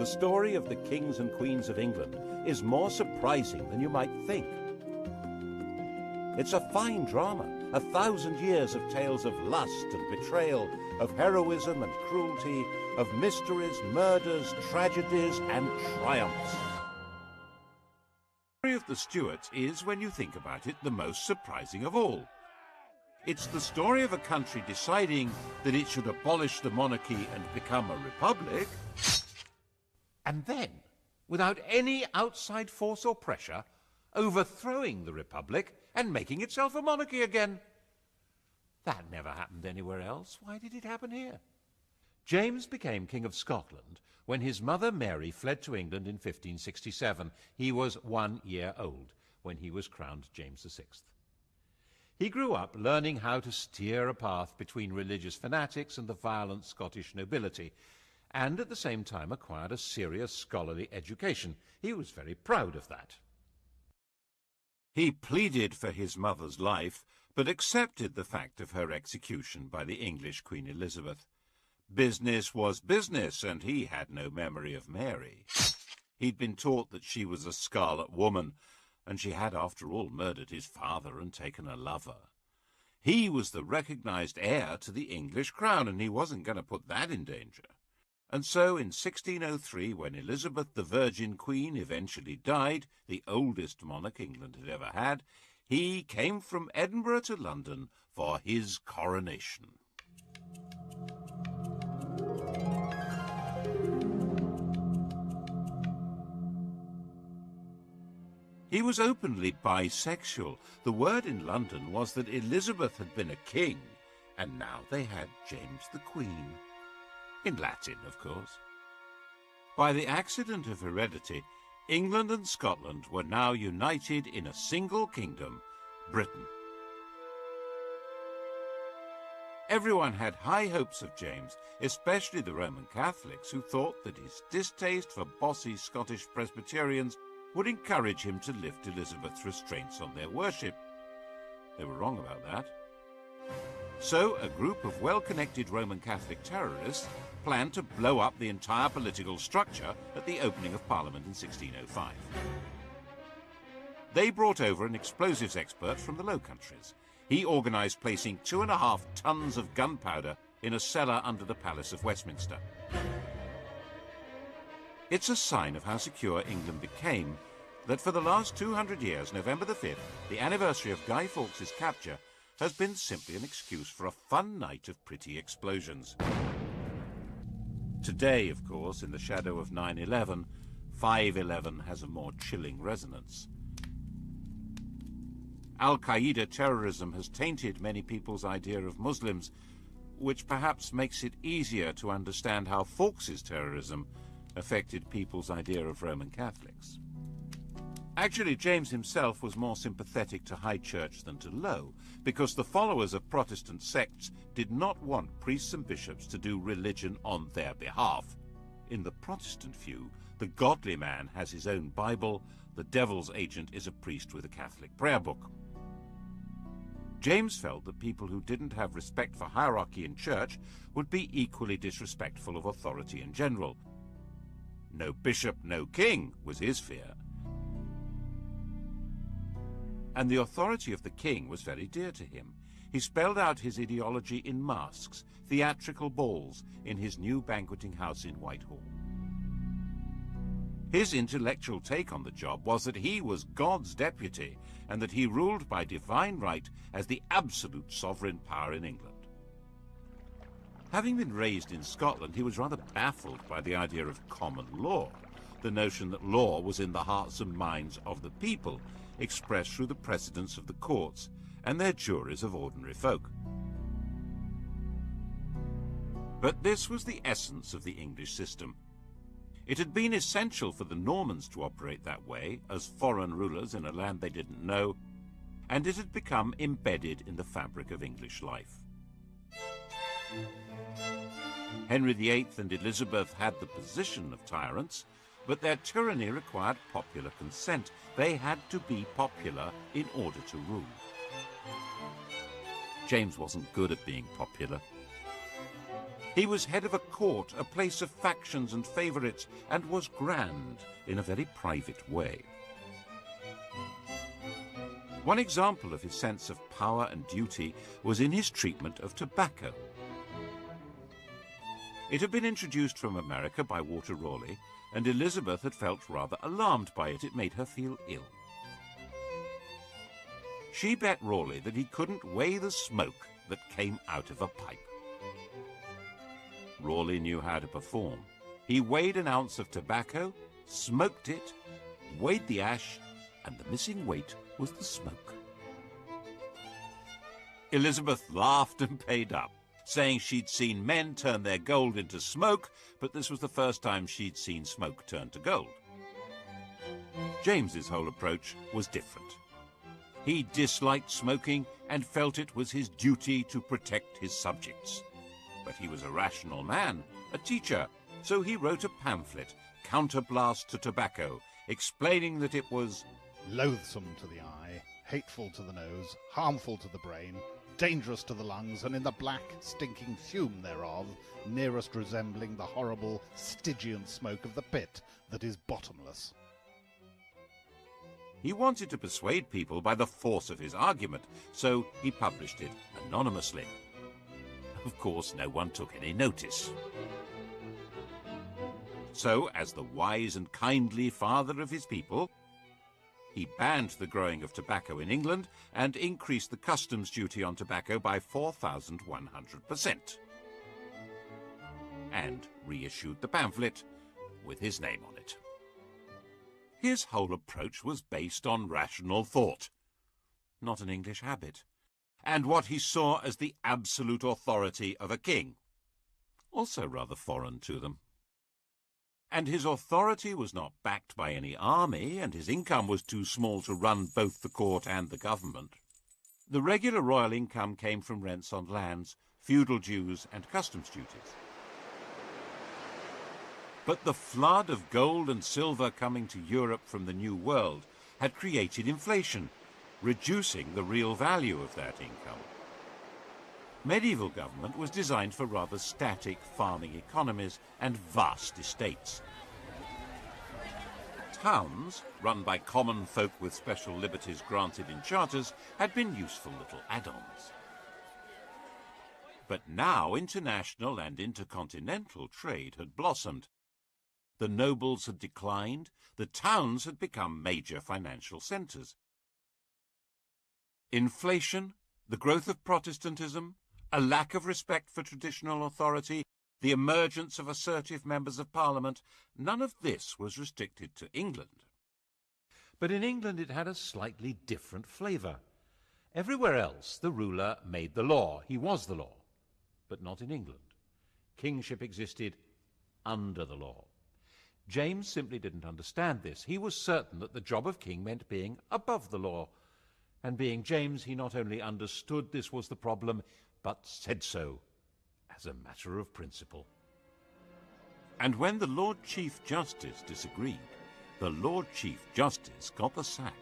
The story of the kings and queens of England is more surprising than you might think. It's a fine drama, 1,000 years of tales of lust and betrayal, of heroism and cruelty, of mysteries, murders, tragedies, and triumphs. The story of the Stuarts is, when you think about it, the most surprising of all. It's the story of a country deciding that it should abolish the monarchy and become a republic, and then, without any outside force or pressure, overthrowing the republic and making itself a monarchy again. That never happened anywhere else. Why did it happen here? James became King of Scotland when his mother Mary fled to England in 1567. He was 1 year old when he was crowned James VI. He grew up learning how to steer a path between religious fanatics and the violent Scottish nobility, and at the same time acquired a serious scholarly education. He was very proud of that. He pleaded for his mother's life, but accepted the fact of her execution by the English Queen Elizabeth. Business was business, and he had no memory of Mary. He'd been taught that she was a scarlet woman, and she had, after all, murdered his father and taken a lover. He was the recognized heir to the English crown, and he wasn't going to put that in danger. And so in 1603, when Elizabeth the Virgin Queen eventually died, the oldest monarch England had ever had, he came from Edinburgh to London for his coronation. He was openly bisexual. The word in London was that Elizabeth had been a king, and now they had James the Queen. In Latin, of course. By the accident of heredity, England and Scotland were now united in a single kingdom, Britain. Everyone had high hopes of James, especially the Roman Catholics, who thought that his distaste for bossy Scottish Presbyterians would encourage him to lift Elizabeth's restraints on their worship. They were wrong about that. So a group of well-connected Roman Catholic terrorists planned to blow up the entire political structure at the opening of Parliament in 1605. They brought over an explosives expert from the Low Countries. He organised placing 2.5 tons of gunpowder in a cellar under the Palace of Westminster. It's a sign of how secure England became that for the last 200 years, November the 5th, the anniversary of Guy Fawkes' capture, has been simply an excuse for a fun night of pretty explosions. Today, of course, in the shadow of 9/11, 5/11 has a more chilling resonance. Al-Qaeda terrorism has tainted many people's idea of Muslims, which perhaps makes it easier to understand how Fawkes' terrorism affected people's idea of Roman Catholics. Actually, James himself was more sympathetic to High Church than to Low, because the followers of Protestant sects did not want priests and bishops to do religion on their behalf. In the Protestant view, the godly man has his own Bible, the devil's agent is a priest with a Catholic prayer book. James felt that people who didn't have respect for hierarchy in church would be equally disrespectful of authority in general. No bishop, no king was his fear. And the authority of the king was very dear to him. He spelled out his ideology in masks, theatrical balls, in his new banqueting house in Whitehall. His intellectual take on the job was that he was God's deputy, and that he ruled by divine right as the absolute sovereign power in England. Having been raised in Scotland, he was rather baffled by the idea of common law, the notion that law was in the hearts and minds of the people, expressed through the precedents of the courts and their juries of ordinary folk. But this was the essence of the English system. It had been essential for the Normans to operate that way, as foreign rulers in a land they didn't know, and it had become embedded in the fabric of English life. Henry VIII and Elizabeth had the position of tyrants, but their tyranny required popular consent. They had to be popular in order to rule. James wasn't good at being popular. He was head of a court, a place of factions and favourites, and was grand in a very private way. One example of his sense of power and duty was in his treatment of tobacco. It had been introduced from America by Walter Raleigh, and Elizabeth had felt rather alarmed by it. It made her feel ill. She bet Raleigh that he couldn't weigh the smoke that came out of a pipe. Raleigh knew how to perform. He weighed an ounce of tobacco, smoked it, weighed the ash, and the missing weight was the smoke. Elizabeth laughed and paid up, saying she'd seen men turn their gold into smoke, but this was the first time she'd seen smoke turn to gold. James's whole approach was different. He disliked smoking and felt it was his duty to protect his subjects. But he was a rational man, a teacher, so he wrote a pamphlet, Counterblast to Tobacco, explaining that it was loathsome to the eye, hateful to the nose, harmful to the brain, dangerous to the lungs, and in the black, stinking fume thereof, nearest resembling the horrible Stygian smoke of the pit that is bottomless. He wanted to persuade people by the force of his argument, so he published it anonymously. Of course, no one took any notice. So, as the wise and kindly father of his people, he banned the growing of tobacco in England and increased the customs duty on tobacco by 4,100%. And reissued the pamphlet with his name on it. His whole approach was based on rational thought, not an English habit, and what he saw as the absolute authority of a king, also rather foreign to them. And his authority was not backed by any army, and his income was too small to run both the court and the government. The regular royal income came from rents on lands, feudal dues, and customs duties. But the flood of gold and silver coming to Europe from the New World had created inflation, reducing the real value of that income. Medieval government was designed for rather static farming economies and vast estates. Towns, run by common folk with special liberties granted in charters, had been useful little add-ons. But now international and intercontinental trade had blossomed. The nobles had declined, the towns had become major financial centres. Inflation, the growth of Protestantism, a lack of respect for traditional authority, the emergence of assertive members of Parliament, none of this was restricted to England. But in England it had a slightly different flavour. Everywhere else the ruler made the law, he was the law, but not in England. Kingship existed under the law. James simply didn't understand this. He was certain that the job of king meant being above the law. And being James, he not only understood this was the problem, but said so as a matter of principle. And when the Lord Chief Justice disagreed, the Lord Chief Justice got the sack.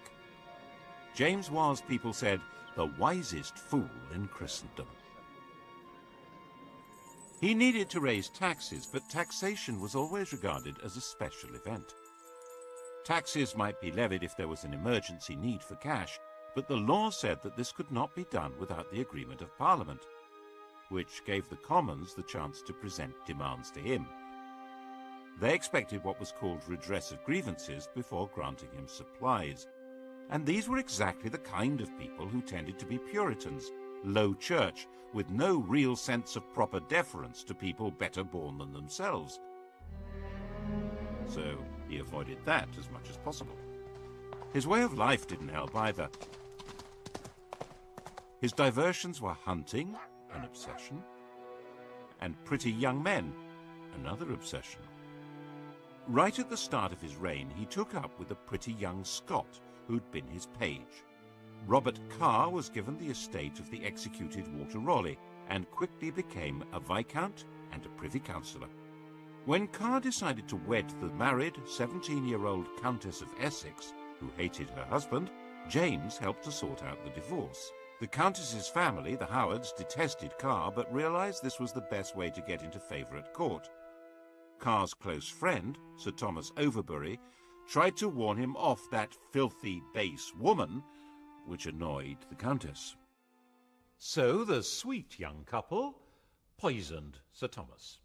James was, people said, the wisest fool in Christendom. He needed to raise taxes, but taxation was always regarded as a special event. Taxes might be levied if there was an emergency need for cash, but the law said that this could not be done without the agreement of Parliament, which gave the Commons the chance to present demands to him. They expected what was called redress of grievances before granting him supplies, and these were exactly the kind of people who tended to be Puritans, low church, with no real sense of proper deference to people better born than themselves. So he avoided that as much as possible. His way of life didn't help either. His diversions were hunting, an obsession, and pretty young men, another obsession. Right at the start of his reign, he took up with a pretty young Scot who'd been his page. Robert Carr was given the estate of the executed Walter Raleigh and quickly became a viscount and a privy councillor. When Carr decided to wed the married 17-year-old Countess of Essex, who hated her husband, James helped to sort out the divorce. The Countess's family, the Howards, detested Carr, but realised this was the best way to get into favour at court. Carr's close friend, Sir Thomas Overbury, tried to warn him off that filthy, base woman, which annoyed the Countess. So the sweet young couple poisoned Sir Thomas,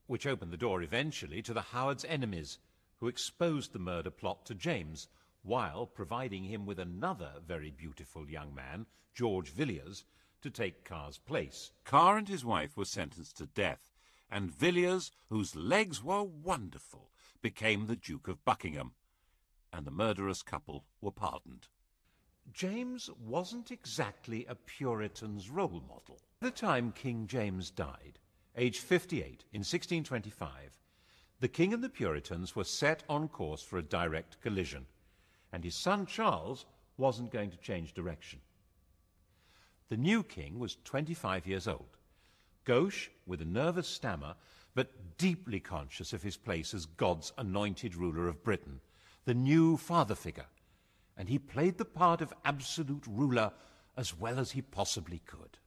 which opened the door eventually to the Howard's enemies, who exposed the murder plot to James, while providing him with another very beautiful young man, George Villiers, to take Carr's place. Carr and his wife were sentenced to death, and Villiers, whose legs were wonderful, became the Duke of Buckingham, and the murderous couple were pardoned. James wasn't exactly a Puritan's role model. By the time King James died, aged 58, in 1625, the King and the Puritans were set on course for a direct collision, and his son Charles wasn't going to change direction. The new king was 25 years old, gauche with a nervous stammer, but deeply conscious of his place as God's anointed ruler of Britain, the new father figure, and he played the part of absolute ruler as well as he possibly could.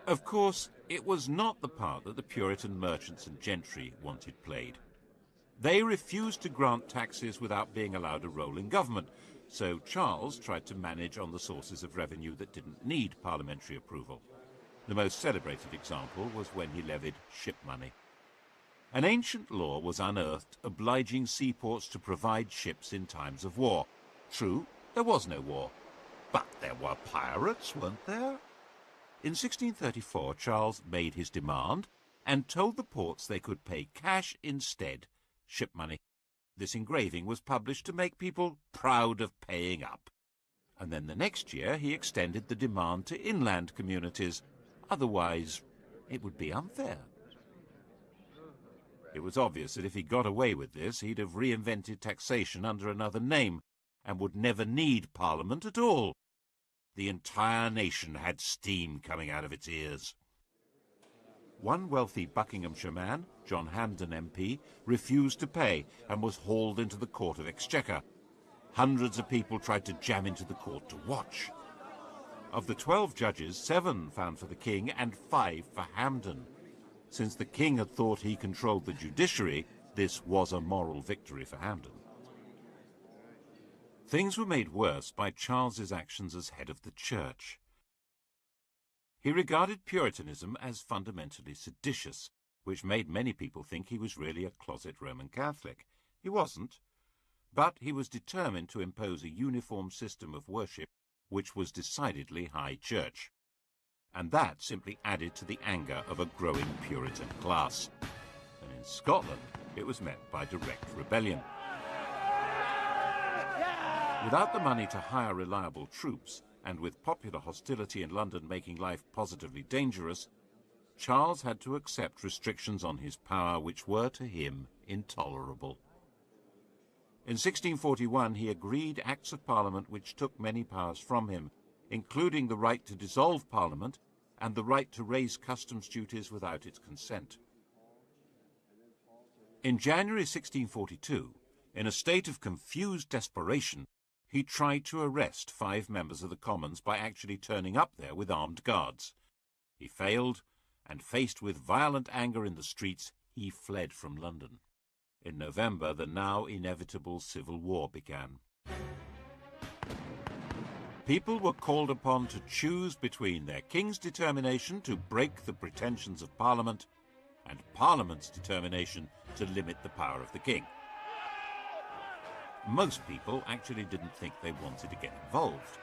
Of course, it was not the part that the Puritan merchants and gentry wanted played. They refused to grant taxes without being allowed a role in government, so Charles tried to manage on the sources of revenue that didn't need parliamentary approval. The most celebrated example was when he levied ship money. An ancient law was unearthed obliging seaports to provide ships in times of war. True, there was no war, but there were pirates, weren't there? In 1634, Charles made his demand and told the ports they could pay cash instead, ship money. This engraving was published to make people proud of paying up. And then the next year he extended the demand to inland communities. Otherwise, it would be unfair. It was obvious that if he got away with this, he'd have reinvented taxation under another name and would never need Parliament at all. The entire nation had steam coming out of its ears. One wealthy Buckinghamshire man, John Hampden MP, refused to pay and was hauled into the Court of Exchequer. Hundreds of people tried to jam into the court to watch. Of the 12 judges, 7 found for the king and 5 for Hampden. Since the king had thought he controlled the judiciary, this was a moral victory for Hampden. Things were made worse by Charles's actions as head of the church. He regarded Puritanism as fundamentally seditious, which made many people think he was really a closet Roman Catholic. He wasn't, but he was determined to impose a uniform system of worship which was decidedly high church. And that simply added to the anger of a growing Puritan class. And in Scotland, it was met by direct rebellion. Without the money to hire reliable troops, and with popular hostility in London making life positively dangerous, Charles had to accept restrictions on his power which were to him intolerable. In 1641 he agreed Acts of Parliament which took many powers from him, including the right to dissolve Parliament and the right to raise customs duties without its consent. In January 1642, in a state of confused desperation, he tried to arrest 5 members of the Commons by actually turning up there with armed guards. He failed, and faced with violent anger in the streets, he fled from London. In November, the now inevitable civil war began. People were called upon to choose between their king's determination to break the pretensions of Parliament and Parliament's determination to limit the power of the king. Most people actually didn't think they wanted to get involved,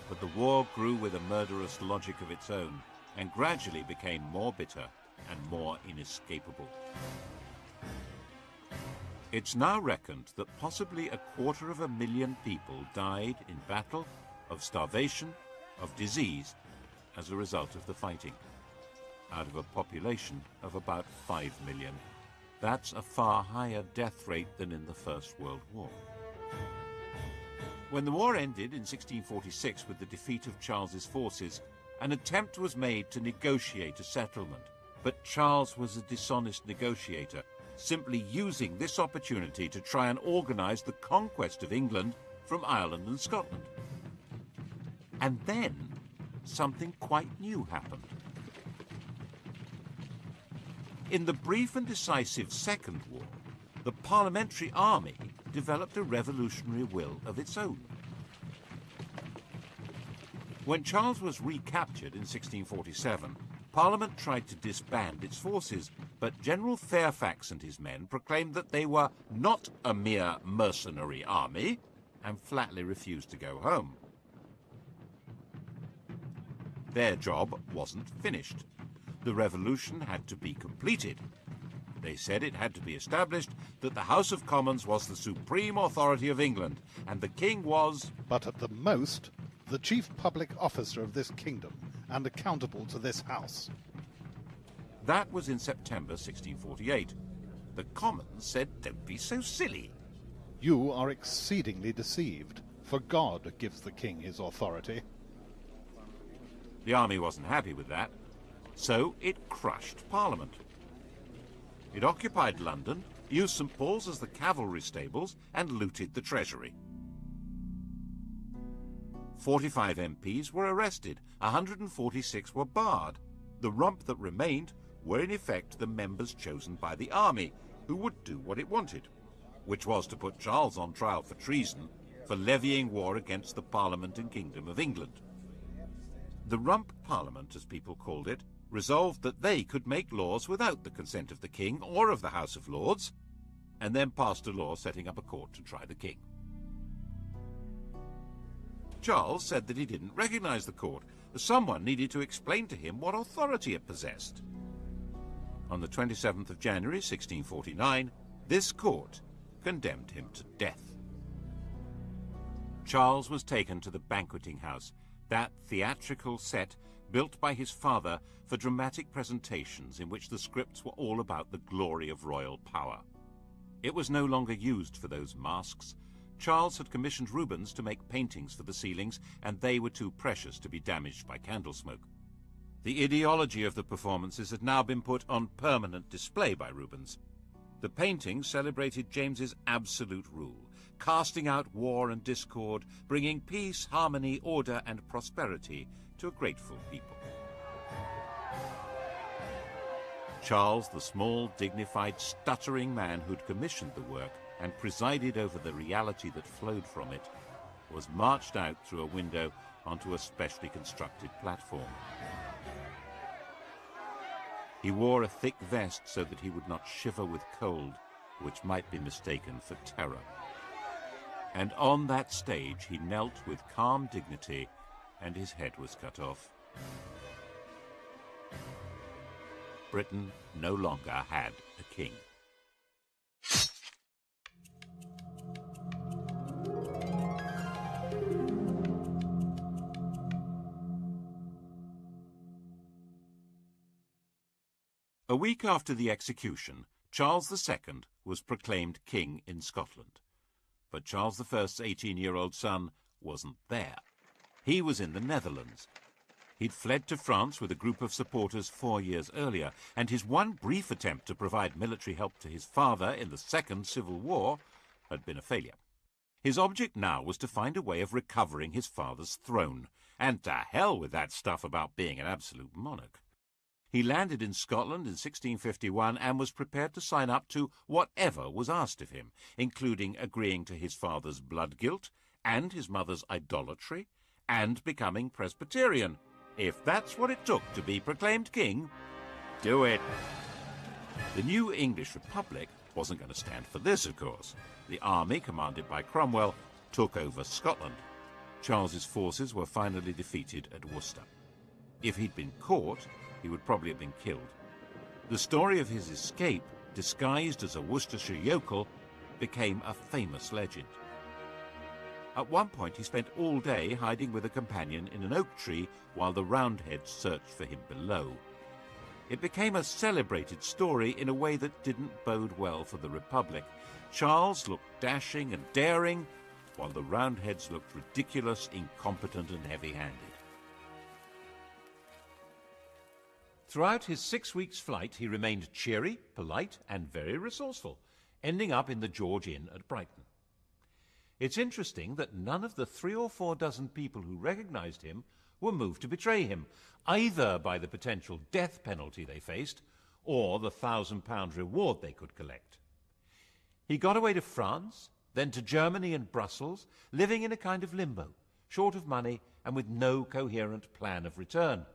but the war grew with a murderous logic of its own and gradually became more bitter and more inescapable. It's now reckoned that possibly 250,000 people died in battle, of starvation, of disease, as a result of the fighting, out of a population of about 5 million. That's a far higher death rate than in the First World War. When the war ended in 1646 with the defeat of Charles's forces, an attempt was made to negotiate a settlement, But Charles was a dishonest negotiator, simply using this opportunity to try and organise the conquest of England from Ireland and Scotland. And then something quite new happened. In the brief and decisive Second War, the Parliamentary Army developed a revolutionary will of its own. When Charles was recaptured in 1647, Parliament tried to disband its forces, but General Fairfax and his men proclaimed that they were not a mere mercenary army and flatly refused to go home. Their job wasn't finished. The revolution had to be completed. They said it had to be established that the House of Commons was the supreme authority of England, and the king was, but at the most, the chief public officer of this kingdom, and accountable to this house. That was in September 1648. The Commons said, "Don't be so silly." You are exceedingly deceived, for God gives the king his authority. The army wasn't happy with that, so it crushed Parliament. It occupied London, used St. Paul's as the cavalry stables, and looted the treasury. 45 MPs were arrested, 146 were barred. The rump that remained were in effect the members chosen by the army, who would do what it wanted, which was to put Charles on trial for treason for levying war against the Parliament and Kingdom of England. The Rump Parliament, as people called it, resolved that they could make laws without the consent of the king or of the House of Lords, and then passed a law setting up a court to try the king. Charles said that he didn't recognize the court, as someone needed to explain to him what authority it possessed. On the 27th of January 1649, this court condemned him to death. Charles was taken to the banqueting house, that theatrical set built by his father for dramatic presentations in which the scripts were all about the glory of royal power. It was no longer used for those masks. Charles had commissioned Rubens to make paintings for the ceilings, and they were too precious to be damaged by candle smoke. The ideology of the performances had now been put on permanent display by Rubens. The paintings celebrated James's absolute rule, casting out war and discord, bringing peace, harmony, order, and prosperity to a grateful people. Charles, the small, dignified, stuttering man who'd commissioned the work and presided over the reality that flowed from it, was marched out through a window onto a specially constructed platform. He wore a thick vest so that he would not shiver with cold, which might be mistaken for terror. And on that stage he knelt with calm dignity, and his head was cut off. Britain no longer had a king. A week after the execution, Charles II was proclaimed king in Scotland. But Charles I's 18-year-old son wasn't there. He was in the Netherlands. He'd fled to France with a group of supporters 4 years earlier, and his one brief attempt to provide military help to his father in the Second Civil War had been a failure. His object now was to find a way of recovering his father's throne, and to hell with that stuff about being an absolute monarch. He landed in Scotland in 1651 and was prepared to sign up to whatever was asked of him, including agreeing to his father's blood guilt and his mother's idolatry, and becoming Presbyterian. If that's what it took to be proclaimed king, do it. The new English Republic wasn't going to stand for this, of course. The army, commanded by Cromwell, took over Scotland. Charles's forces were finally defeated at Worcester. If he'd been caught, he would probably have been killed. The story of his escape, disguised as a Worcestershire yokel, became a famous legend. At one point he spent all day hiding with a companion in an oak tree while the Roundheads searched for him below. It became a celebrated story in a way that didn't bode well for the Republic. Charles looked dashing and daring, while the Roundheads looked ridiculous, incompetent, and heavy-handed. Throughout his 6 weeks' flight, he remained cheery, polite, and very resourceful, ending up in the George Inn at Brighton. It's interesting that none of the 3 or 4 dozen people who recognized him were moved to betray him, either by the potential death penalty they faced or the £1,000 reward they could collect. He got away to France, then to Germany and Brussels, living in a kind of limbo, short of money and with no coherent plan of return.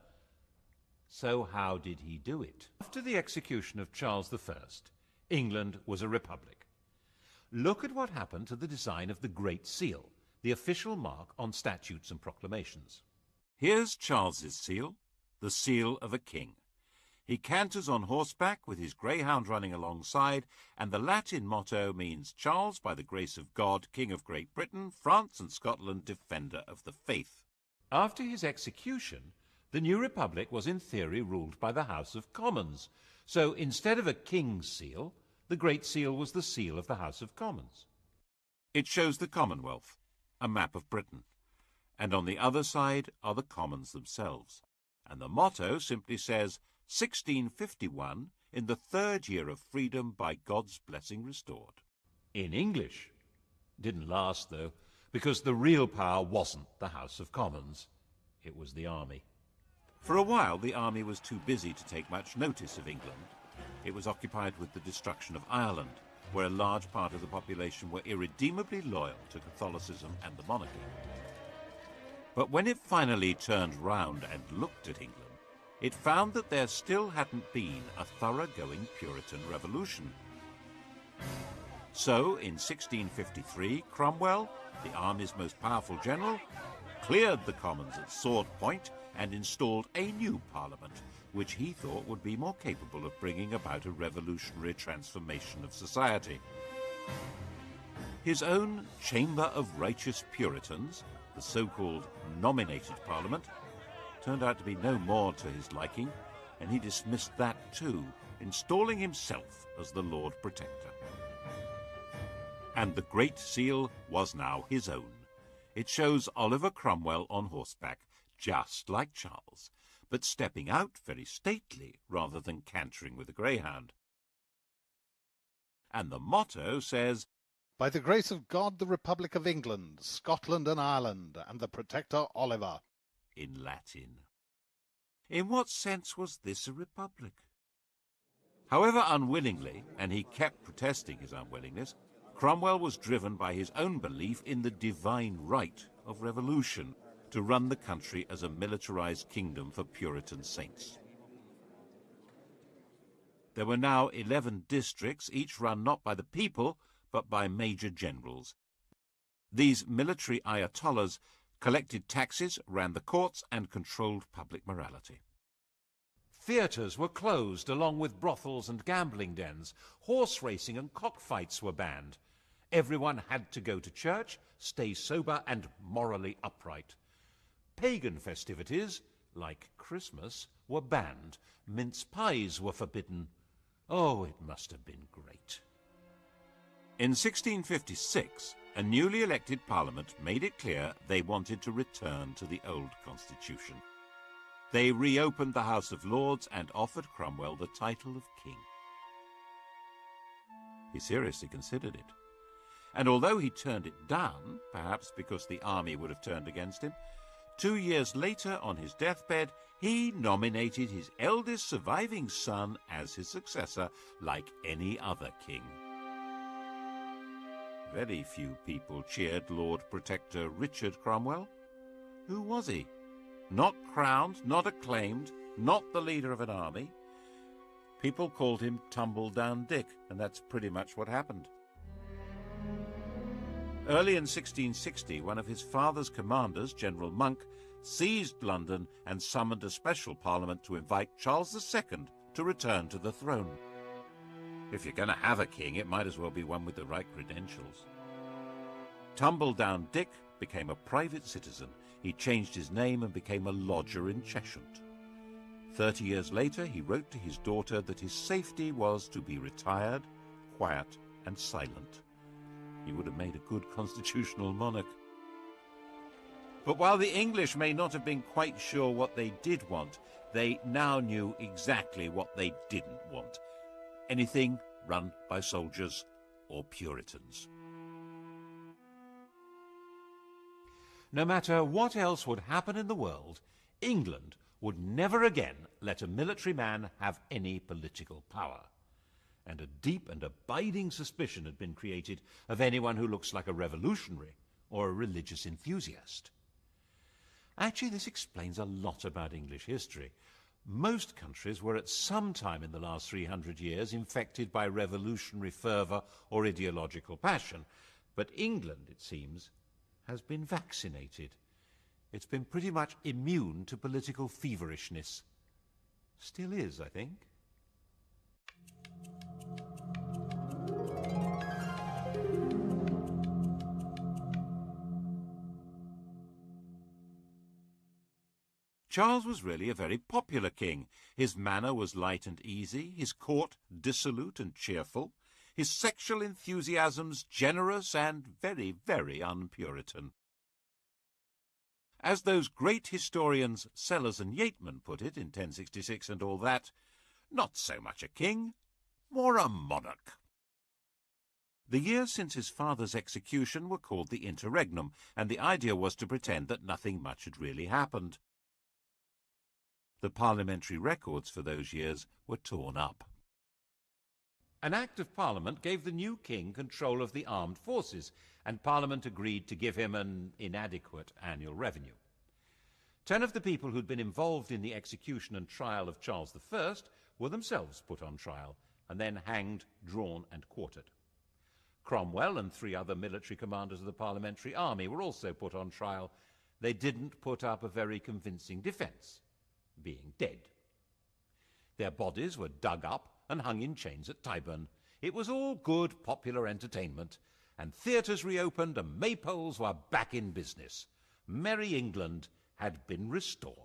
So how did he do it? After the execution of Charles I, England was a republic. Look at what happened to the design of the Great Seal, the official mark on statutes and proclamations. Here's Charles's seal, the seal of a king. He canters on horseback with his greyhound running alongside, and the Latin motto means Charles, by the grace of God, King of Great Britain, France and Scotland, defender of the faith. After his execution, the new republic was in theory ruled by the House of Commons. So instead of a king's seal, the Great Seal was the seal of the House of Commons. It shows the Commonwealth, a map of Britain, and on the other side are the Commons themselves. And the motto simply says, 1651, in the 3rd year of freedom, by God's blessing restored. In English. Didn't last, though, because the real power wasn't the House of Commons. It was the army. For a while, the army was too busy to take much notice of England. It was occupied with the destruction of Ireland, where a large part of the population were irredeemably loyal to Catholicism and the monarchy. But when it finally turned round and looked at England, it found that there still hadn't been a thoroughgoing Puritan revolution. So, in 1653, Cromwell, the army's most powerful general, cleared the Commons at sword point and installed a new parliament, which he thought would be more capable of bringing about a revolutionary transformation of society. His own Chamber of Righteous Puritans, the so-called nominated parliament, turned out to be no more to his liking, and he dismissed that too, installing himself as the Lord Protector. And the Great Seal was now his own. It shows Oliver Cromwell on horseback, just like Charles, but stepping out very stately rather than cantering with a greyhound. And the motto says, By the grace of God, the Republic of England, Scotland and Ireland, and the Protector Oliver, in Latin. In what sense was this a republic? However unwillingly, and he kept protesting his unwillingness, Cromwell was driven by his own belief in the divine right of revolution to run the country as a militarized kingdom for Puritan saints. There were now 11 districts, each run not by the people, but by major generals. These military ayatollahs collected taxes, ran the courts, and controlled public morality. Theatres were closed along with brothels and gambling dens. Horse racing and cockfights were banned. Everyone had to go to church, stay sober and morally upright. Pagan festivities, like Christmas, were banned. Mince pies were forbidden. Oh, it must have been great. In 1656, a newly elected parliament made it clear they wanted to return to the old constitution. They reopened the House of Lords and offered Cromwell the title of king. He seriously considered it. And although he turned it down, perhaps because the army would have turned against him, 2 years later, on his deathbed, he nominated his eldest surviving son as his successor, like any other king. Very few people cheered Lord Protector Richard Cromwell. Who was he? Not crowned, not acclaimed, not the leader of an army. People called him Tumble-Down Dick, and that's pretty much what happened. Early in 1660, one of his father's commanders, General Monk, seized London and summoned a special parliament to invite Charles II to return to the throne. If you're going to have a king, it might as well be one with the right credentials. Tumble-Down Dick became a private citizen. He changed his name and became a lodger in Cheshire. 30 years later, he wrote to his daughter that his safety was to be retired, quiet, and silent. He would have made a good constitutional monarch. But while the English may not have been quite sure what they did want, they now knew exactly what they didn't want. Anything run by soldiers or Puritans. No matter what else would happen in the world, England would never again let a military man have any political power. And a deep and abiding suspicion had been created of anyone who looks like a revolutionary or a religious enthusiast. Actually, this explains a lot about English history. Most countries were at some time in the last 300 years infected by revolutionary fervour or ideological passion. But England, it seems, has been vaccinated. It's been pretty much immune to political feverishness. Still is, I think. Charles was really a very popular king. His manner was light and easy, his court dissolute and cheerful, his sexual enthusiasms generous and very, very un-Puritan. As those great historians Sellers and Yeatman put it in 1066 and all that, not so much a king, more a monarch. The years since his father's execution were called the interregnum, and the idea was to pretend that nothing much had really happened. The parliamentary records for those years were torn up. An Act of Parliament gave the new king control of the armed forces, and Parliament agreed to give him an inadequate annual revenue. 10 of the people who'd been involved in the execution and trial of Charles I were themselves put on trial, and then hanged, drawn and quartered. Cromwell and 3 other military commanders of the parliamentary army were also put on trial. They didn't put up a very convincing defence, being dead. Their bodies were dug up and hung in chains at Tyburn. It was all good popular entertainment, and theatres reopened and maypoles were back in business. Merry England had been restored.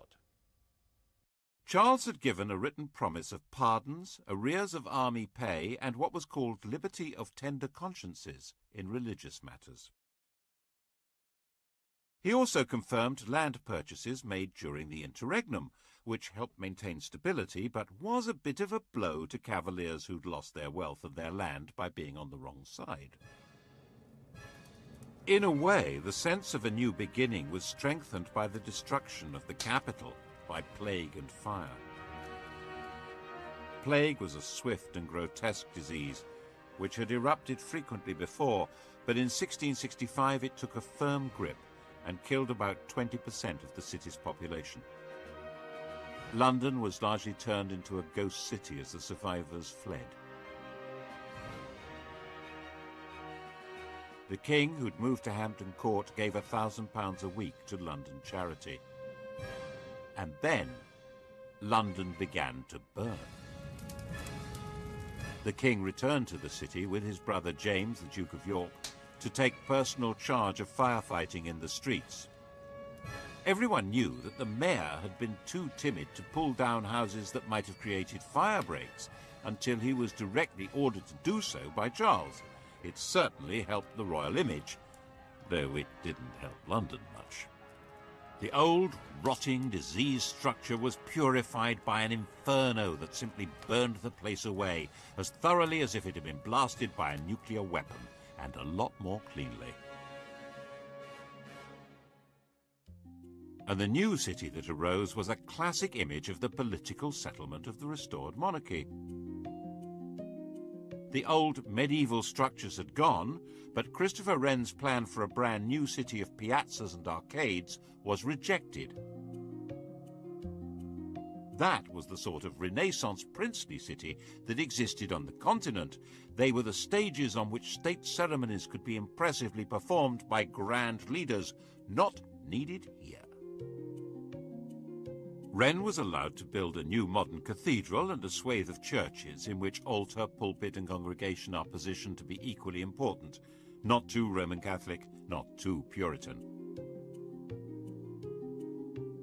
Charles had given a written promise of pardons, arrears of army pay, and what was called liberty of tender consciences in religious matters. He also confirmed land purchases made during the interregnum, which helped maintain stability, but was a bit of a blow to cavaliers who'd lost their wealth and their land by being on the wrong side. In a way, the sense of a new beginning was strengthened by the destruction of the capital by plague and fire. Plague was a swift and grotesque disease, which had erupted frequently before, but in 1665 it took a firm grip and killed about 20% of the city's population. London was largely turned into a ghost city as the survivors fled. The king, who'd moved to Hampton Court, gave £1,000 a week to London charity. And then London began to burn. The king returned to the city with his brother James, the Duke of York, to take personal charge of firefighting in the streets. Everyone knew that the mayor had been too timid to pull down houses that might have created fire breaks until he was directly ordered to do so by Charles. It certainly helped the royal image, though it didn't help London much. The old, rotting, diseased structure was purified by an inferno that simply burned the place away as thoroughly as if it had been blasted by a nuclear weapon, and a lot more cleanly. And the new city that arose was a classic image of the political settlement of the restored monarchy. The old medieval structures had gone, but Christopher Wren's plan for a brand new city of piazzas and arcades was rejected. That was the sort of Renaissance princely city that existed on the continent. They were the stages on which state ceremonies could be impressively performed by grand leaders, not needed here. Wren was allowed to build a new modern cathedral and a swathe of churches in which altar, pulpit and congregation are positioned to be equally important, not too Roman Catholic, not too Puritan.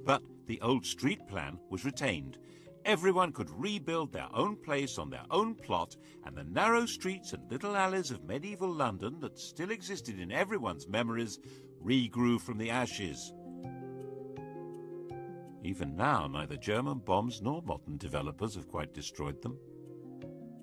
But the old street plan was retained. Everyone could rebuild their own place on their own plot, and the narrow streets and little alleys of medieval London that still existed in everyone's memories regrew from the ashes, Even now, neither German bombs nor modern developers have quite destroyed them.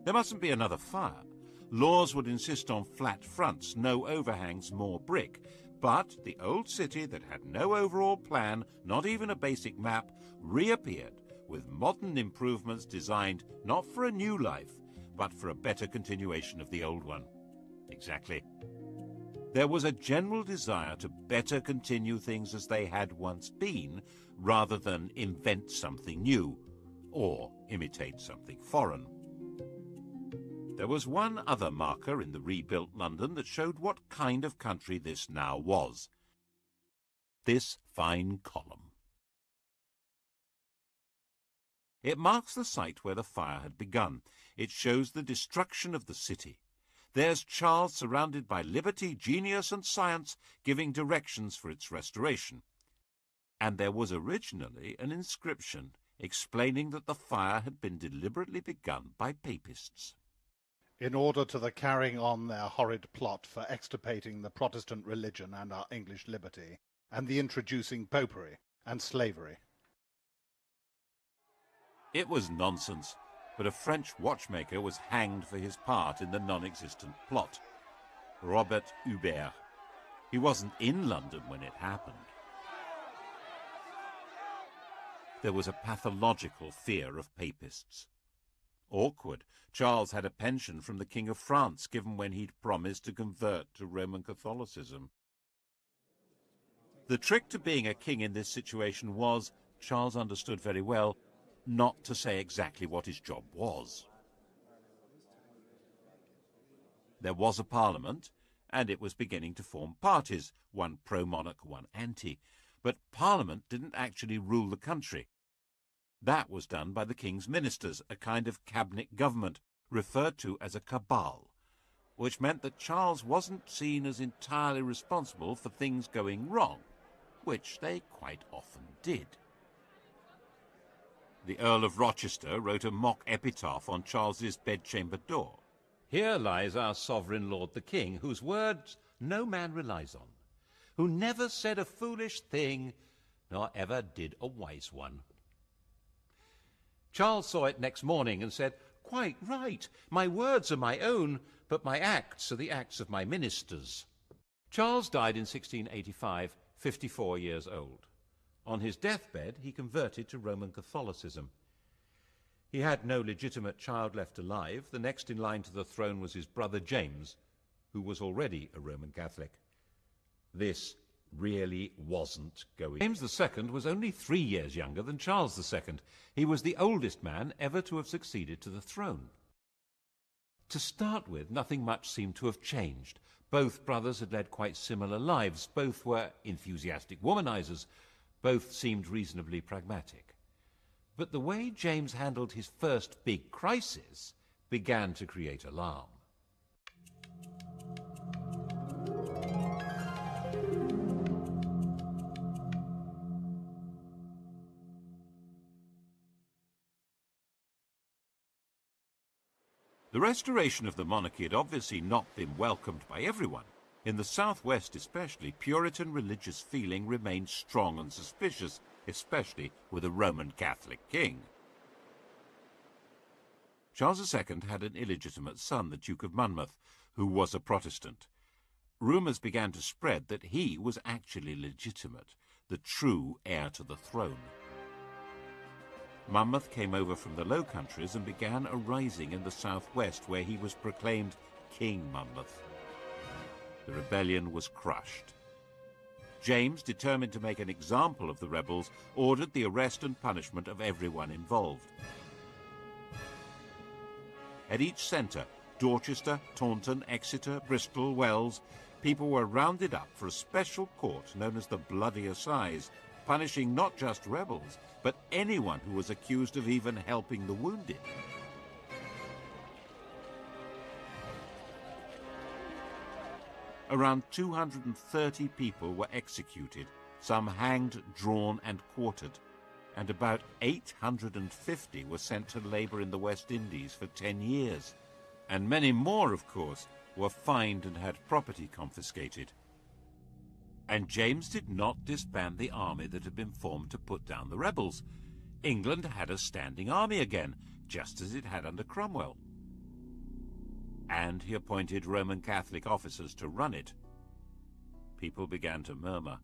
There mustn't be another fire. Laws would insist on flat fronts, no overhangs, more brick. But the old city that had no overall plan, not even a basic map, reappeared with modern improvements designed not for a new life, but for a better continuation of the old one. Exactly. There was a general desire to better continue things as they had once been, rather than invent something new, or imitate something foreign. There was one other marker in the rebuilt London that showed what kind of country this now was. This fine column. It marks the site where the fire had begun. It shows the destruction of the city. There's Charles surrounded by liberty, genius and science, giving directions for its restoration. And there was originally an inscription explaining that the fire had been deliberately begun by papists. In order to the carrying on their horrid plot for extirpating the Protestant religion and our English liberty, and the introducing popery and slavery. It was nonsense, but a French watchmaker was hanged for his part in the non-existent plot. Robert Hubert. He wasn't in London when it happened. There was a pathological fear of papists. Awkward. Charles had a pension from the King of France given when he'd promised to convert to Roman Catholicism. The trick to being a king in this situation was, Charles understood very well, not to say exactly what his job was. There was a parliament, and it was beginning to form parties, one pro-monarch, one anti. But Parliament didn't actually rule the country. That was done by the king's ministers, a kind of cabinet government, referred to as a cabal, which meant that Charles wasn't seen as entirely responsible for things going wrong, which they quite often did. The Earl of Rochester wrote a mock epitaph on Charles's bedchamber door. Here lies our sovereign lord the king, whose words no man relies on, who never said a foolish thing, nor ever did a wise one. Charles saw it next morning and said, "Quite right. My words are my own, but my acts are the acts of my ministers." Charles died in 1685, 54 years old. On his deathbed, he converted to Roman Catholicism. He had no legitimate child left alive. The next in line to the throne was his brother James, who was already a Roman Catholic. This really wasn't going. James II was only 3 years younger than Charles II. He was the oldest man ever to have succeeded to the throne. To start with, nothing much seemed to have changed. Both brothers had led quite similar lives. Both were enthusiastic womanizers. Both seemed reasonably pragmatic. But the way James handled his first big crisis began to create alarm. The restoration of the monarchy had obviously not been welcomed by everyone. In the southwest especially, Puritan religious feeling remained strong and suspicious, especially with a Roman Catholic king. Charles II had an illegitimate son, the Duke of Monmouth, who was a Protestant. Rumours began to spread that he was actually legitimate, the true heir to the throne. Monmouth came over from the Low Countries and began a rising in the southwest, where he was proclaimed King Monmouth. The rebellion was crushed. James, determined to make an example of the rebels, ordered the arrest and punishment of everyone involved. At each centre, Dorchester, Taunton, Exeter, Bristol, Wells, people were rounded up for a special court known as the Bloody Assize, punishing not just rebels, but anyone who was accused of even helping the wounded. Around 230 people were executed, some hanged, drawn and quartered, and about 850 were sent to labour in the West Indies for 10 years. And many more, of course, were fined and had property confiscated. And James did not disband the army that had been formed to put down the rebels. England had a standing army again, just as it had under Cromwell. And he appointed Roman Catholic officers to run it. People began to murmur,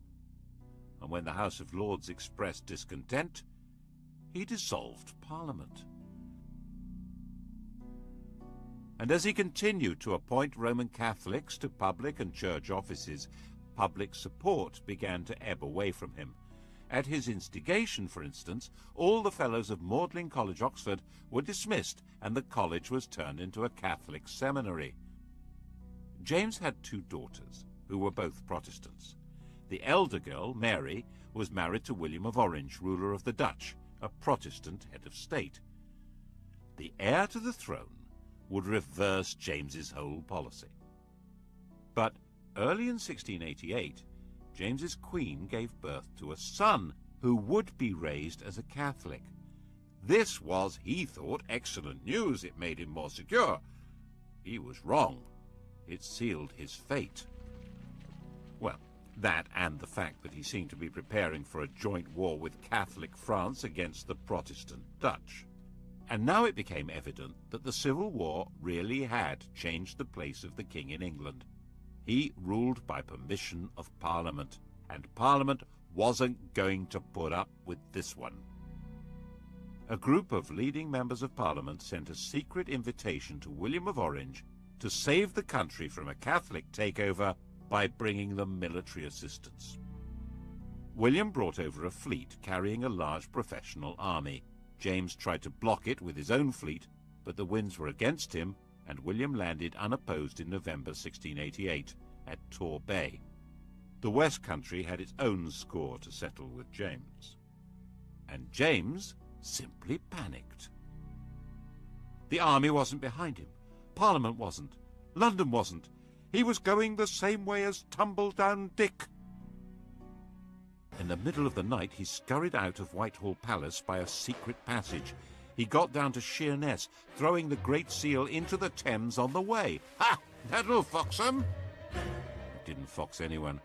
and when the House of Lords expressed discontent, he dissolved Parliament. And as he continued to appoint Roman Catholics to public and church offices, public support began to ebb away from him. At his instigation, for instance, all the fellows of Magdalen College, Oxford, were dismissed, and the college was turned into a Catholic seminary. James had two daughters, who were both Protestants. The elder girl, Mary, was married to William of Orange, ruler of the Dutch, a Protestant head of state. The heir to the throne would reverse James's whole policy. But early in 1688, James's queen gave birth to a son who would be raised as a Catholic. This was, he thought, excellent news. It made him more secure. He was wrong. It sealed his fate. Well, that and the fact that he seemed to be preparing for a joint war with Catholic France against the Protestant Dutch. And now it became evident that the Civil War really had changed the place of the king in England. He ruled by permission of Parliament, and Parliament wasn't going to put up with this one. A group of leading members of Parliament sent a secret invitation to William of Orange to save the country from a Catholic takeover by bringing them military assistance. William brought over a fleet carrying a large professional army. James tried to block it with his own fleet, but the winds were against him, and William landed unopposed in November 1688 at Tor Bay. The West Country had its own score to settle with James. And James simply panicked. The army wasn't behind him. Parliament wasn't. London wasn't. He was going the same way as Tumbledown Dick. In the middle of the night, he scurried out of Whitehall Palace by a secret passage. He got down to Sheerness, throwing the Great Seal into the Thames on the way. Ha! That'll fox him! It didn't fox anyone.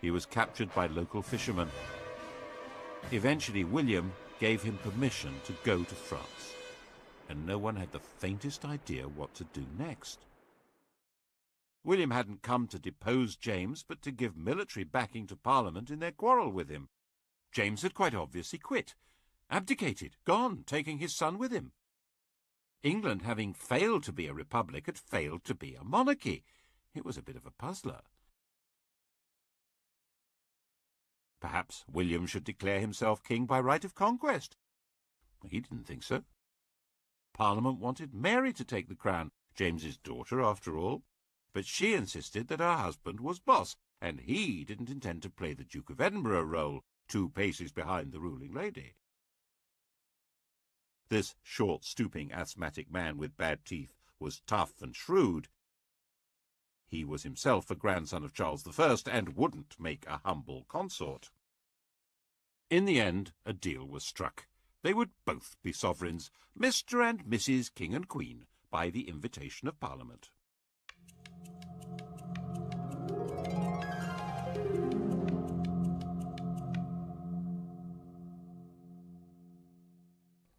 He was captured by local fishermen. Eventually, William gave him permission to go to France, and no one had the faintest idea what to do next. William hadn't come to depose James, but to give military backing to Parliament in their quarrel with him. James had quite obviously quit, abdicated, gone, taking his son with him. England, having failed to be a republic, had failed to be a monarchy. It was a bit of a puzzler. Perhaps William should declare himself king by right of conquest. He didn't think so. Parliament wanted Mary to take the crown, James's daughter, after all. But she insisted that her husband was boss, and he didn't intend to play the Duke of Edinburgh role, 2 paces behind the ruling lady. This short, stooping, asthmatic man with bad teeth was tough and shrewd. He was himself a grandson of Charles I and wouldn't make a humble consort. In the end, a deal was struck. They would both be sovereigns, Mr. and Mrs. King and Queen, by the invitation of Parliament.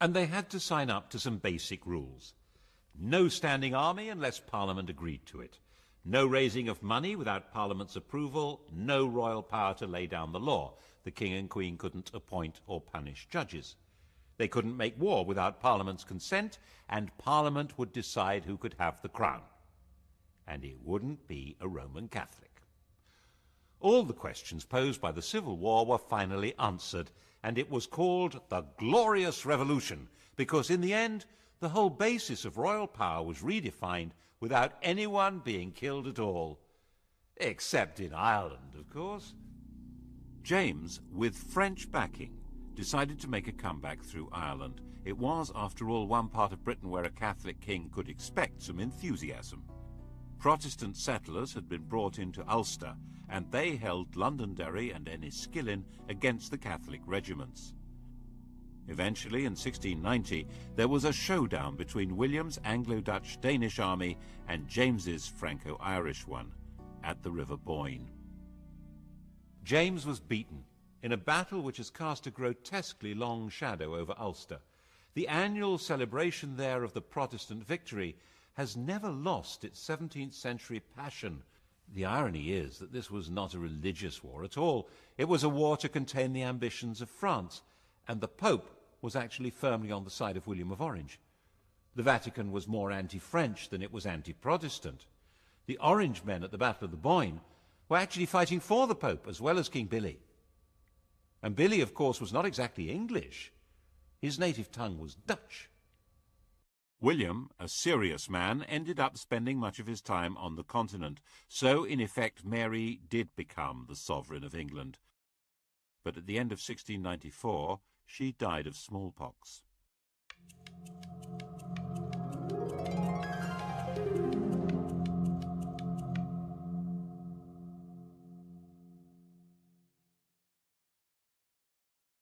And they had to sign up to some basic rules. No standing army unless Parliament agreed to it. No raising of money without Parliament's approval. No royal power to lay down the law. The King and Queen couldn't appoint or punish judges. They couldn't make war without Parliament's consent, and Parliament would decide who could have the crown. And it wouldn't be a Roman Catholic. All the questions posed by the Civil War were finally answered, and it was called the Glorious Revolution, because in the end, the whole basis of royal power was redefined without anyone being killed at all. Except in Ireland, of course. James, with French backing, decided to make a comeback through Ireland. It was, after all, one part of Britain where a Catholic king could expect some enthusiasm. Protestant settlers had been brought into Ulster, and they held Londonderry and Enniskillen against the Catholic regiments. Eventually, in 1690, there was a showdown between William's Anglo-Dutch-Danish army and James's Franco-Irish one at the River Boyne. James was beaten in a battle which has cast a grotesquely long shadow over Ulster. The annual celebration there of the Protestant victory has never lost its 17th century passion. The irony is that this was not a religious war at all. It was a war to contain the ambitions of France, and the Pope was actually firmly on the side of William of Orange. The Vatican was more anti-French than it was anti-Protestant. The Orange men at the Battle of the Boyne were actually fighting for the Pope as well as King Billy. And Billy, of course, was not exactly English. His native tongue was Dutch. William, a serious man, ended up spending much of his time on the continent, so in effect Mary did become the sovereign of England. But at the end of 1694, she died of smallpox.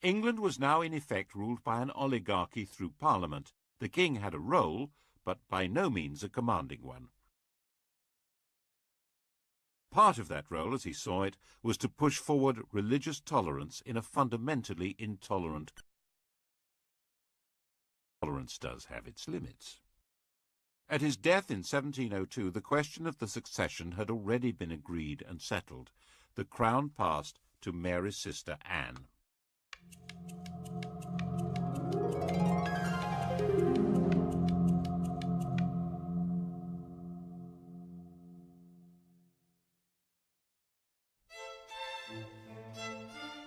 England was now in effect ruled by an oligarchy through Parliament. The king had a role, but by no means a commanding one. Part of that role, as he saw it, was to push forward religious tolerance in a fundamentally intolerant country. Tolerance does have its limits. At his death in 1702, the question of the succession had already been agreed and settled. The crown passed to Mary's sister Anne.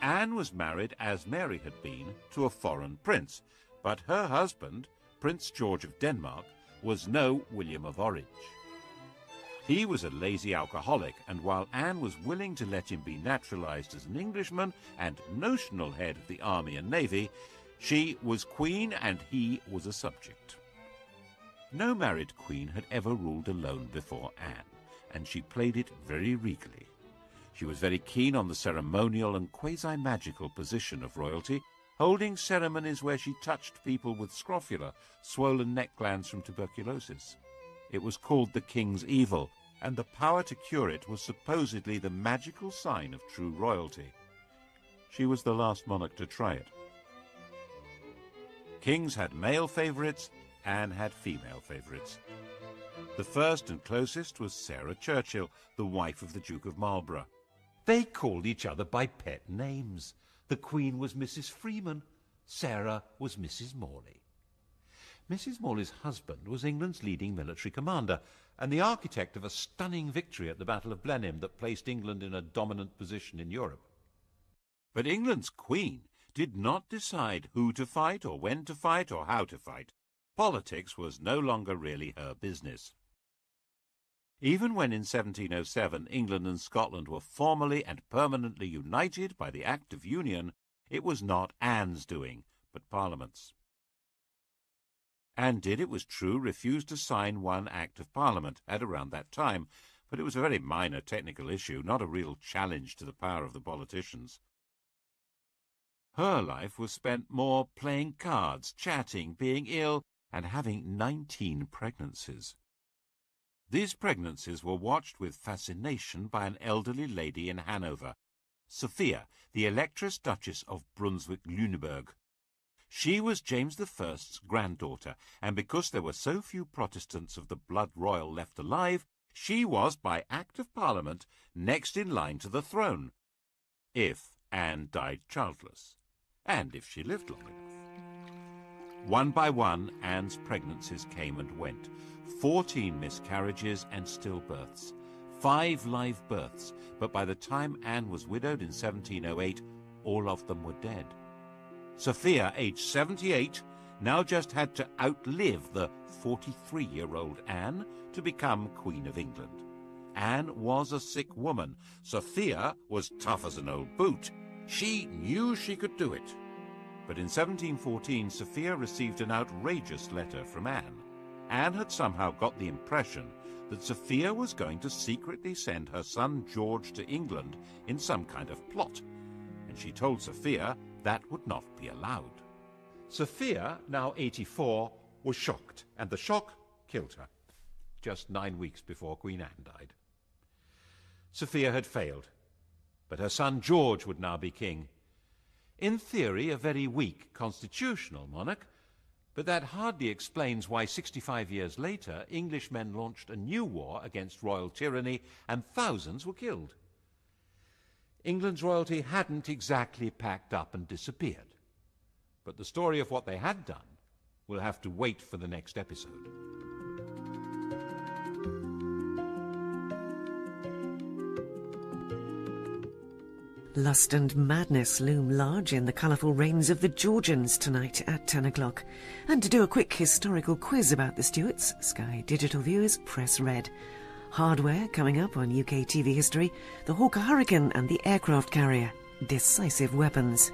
Anne was married, as Mary had been, to a foreign prince, but her husband, Prince George of Denmark, was no William of Orange. He was a lazy alcoholic, and while Anne was willing to let him be naturalized as an Englishman and notional head of the army and navy, she was queen and he was a subject. No married queen had ever ruled alone before Anne, and she played it very regally. She was very keen on the ceremonial and quasi-magical position of royalty, holding ceremonies where she touched people with scrofula, swollen neck glands from tuberculosis. It was called the king's evil, and the power to cure it was supposedly the magical sign of true royalty. She was the last monarch to try it. Kings had male favourites, Anne had female favourites. The first and closest was Sarah Churchill, the wife of the Duke of Marlborough. They called each other by pet names. The Queen was Mrs. Freeman. Sarah was Mrs. Morley. Mrs. Morley's husband was England's leading military commander and the architect of a stunning victory at the Battle of Blenheim that placed England in a dominant position in Europe. But England's Queen did not decide who to fight or when to fight or how to fight. Politics was no longer really her business. Even when in 1707 England and Scotland were formally and permanently united by the Act of Union, it was not Anne's doing, but Parliament's. Anne did, it was true, refuse to sign one Act of Parliament at around that time, but it was a very minor technical issue, not a real challenge to the power of the politicians. Her life was spent more playing cards, chatting, being ill, and having 19 pregnancies. These pregnancies were watched with fascination by an elderly lady in Hanover, Sophia, the Electress Duchess of Brunswick-Lüneburg. She was James I's granddaughter, and because there were so few Protestants of the blood royal left alive, she was, by Act of Parliament, next in line to the throne, if Anne died childless, and if she lived long enough. One by one, Anne's pregnancies came and went. 14 miscarriages and stillbirths, 5 live births, but by the time Anne was widowed in 1708, all of them were dead. Sophia, aged 78, now just had to outlive the 43-year-old Anne to become Queen of England. Anne was a sick woman. Sophia was tough as an old boot. She knew she could do it. But in 1714, Sophia received an outrageous letter from Anne. Anne had somehow got the impression that Sophia was going to secretly send her son George to England in some kind of plot, and she told Sophia that would not be allowed. Sophia, now 84, was shocked, and the shock killed her, just 9 weeks before Queen Anne died. Sophia had failed. but her son George would now be king. In theory, a very weak constitutional monarch, but that hardly explains why 65 years later Englishmen launched a new war against royal tyranny and thousands were killed. England's royalty hadn't exactly packed up and disappeared, but the story of what they had done will have to wait for the next episode. Lust and madness loom large in the colourful reigns of the Georgians tonight at 10 o'clock. And to do a quick historical quiz about the Stuarts, Sky Digital viewers press red. Hardware coming up on UK TV history, the Hawker Hurricane and the aircraft carrier, decisive weapons.